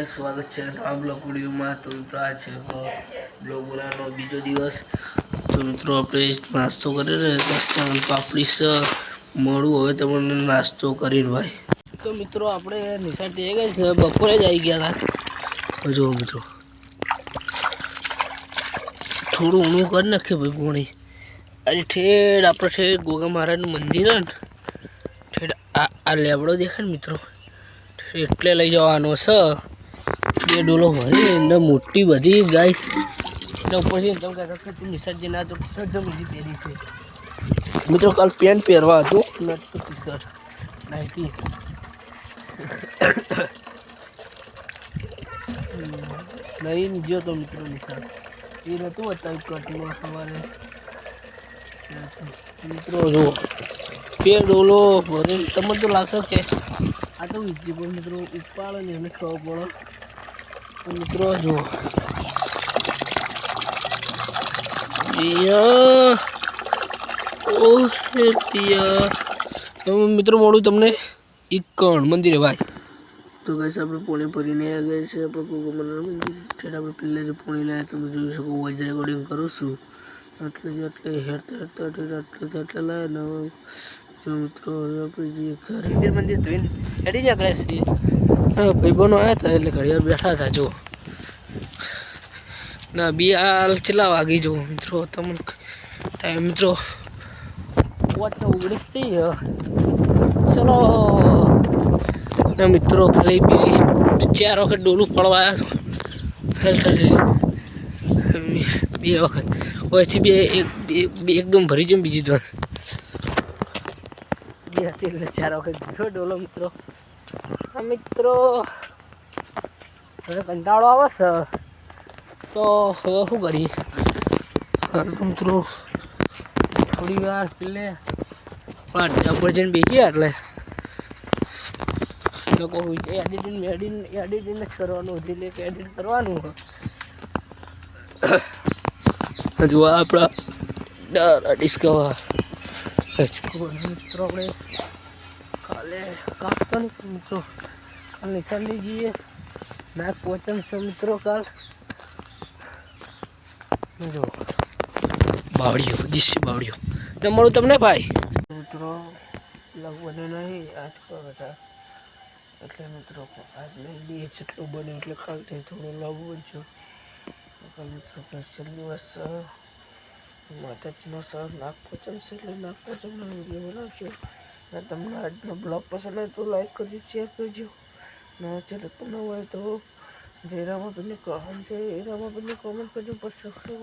સ્વાગત છે આ બ્લોગ વિડીયોમાં. તો મિત્રો આ છે બ્લોગ બોલાવાનો બીજો દિવસ. તો મિત્રો આપણે નાસ્તો કરીને પાપડી મળું હવે તમને નાસ્તો કરીને ભાઈ. તો મિત્રો આપણે નિશાળ જઈ ગયા છે, બપોરે જ આવી ગયા હતા. જો મિત્રો થોડું ઊણું કરી નાખીએ ભાઈ પોણી. આજે ઠેડ આપણે ઠેડ ગોગા મહારાજનું મંદિર હે ને ઠેડ આ લેબડો દેખાય ને મિત્રો એટલે લઈ જવાનો છે. બે ડોલો ભરી ને મોટી બધી ગાઈસ એના ઉપરથી તમે કહેતા તું નિસર્જન ના તો ટી-શર્ટ બીજી પહેરી છે મિત્રો. કાલ પેન્ટ પહેરવા હતું ને તો ટી-શર્ટ નાઇટી નહીં ગયો તો મિત્રો નિશાળ એ નહોતું અત્યારે કટમાં સવારે મિત્રો. જો બે ડોલો ભરે તમને તો લાગશે કે આ તો વીજી પણ મિત્રો ઉપાડે ને એને ખબર પડે. મિત્રો જો મિત્રો મળું તમને ઈકણ મંદિરે ભાઈ. તો ગાઈસ આપણે પોણી ભરીને આ ગયા છે આપણે ગોગા મહારાજનું મંદિર. આપણે પહેલા જે પોણી લાવ્યા તમે જોઈ શકો વોઇસ રેકોર્ડિંગ કરું છું એટલે હેરતા લાવે ને જો મિત્રો હવે આપણે જે ઘરે મંદિર ધોઈને હેડી નીકળે છીએ. ભાઈબંધો આવ્યા હતા એટલે ઘડિયાળ બેઠા હતા. જો ના બી હાલ કેટલા વાગી જવું મિત્રો તમને ટાઈમ મિત્રો 8:19 થઈ ગયો. ચલો ના મિત્રો ખાલી 4 વખત ડોલું પડવા આવ્યા હતો. 2 વખત પછી એકદમ ભરી જાય બીજી તો 2 હતી એટલે 4 વખત ગયો ડોલો મિત્રો. મિત્રો હવે કંટાળો આવે છે તો હવે શું કરીએ. તો મિત્રો થોડી વાર પેલે ઉપર જઈને બેસીએ એટલે લોકો એડિટિંગ જ કરવાનું હતું એટલે એડિટ કરવાનું. હજુ આપણા ડિસ્કવર મિત્રો આપણે કાલે કાપતો નહીં મિત્રો. કાલ નિશાળની જઈએ નાક પોચમ છે મિત્રો. કાલ જો બાવળીઓ દેશી બાવળીઓ તો મળું તમને ભાઈ. મિત્રો લગભગ નહીં આજ હતા એટલે મિત્રો આજ નહીં બે જેટલું બને એટલે કાલથી થોડું લાવવું છું. મિત્રો સ્પેશિયલ દિવસ માતાજીનો સર નાગપંચમ છે એટલે નાગપંચમનો વિડીયો બનાવજો. અને તમને આજનો બ્લોગ પસંદ હોય તો લાઈક કરજો, શેર કરજો. ના ચેનલ પર ન હોય તો જયરામાબેનને કોમેન્ટ કરજો. પછી સબસ્ક્રાઈબ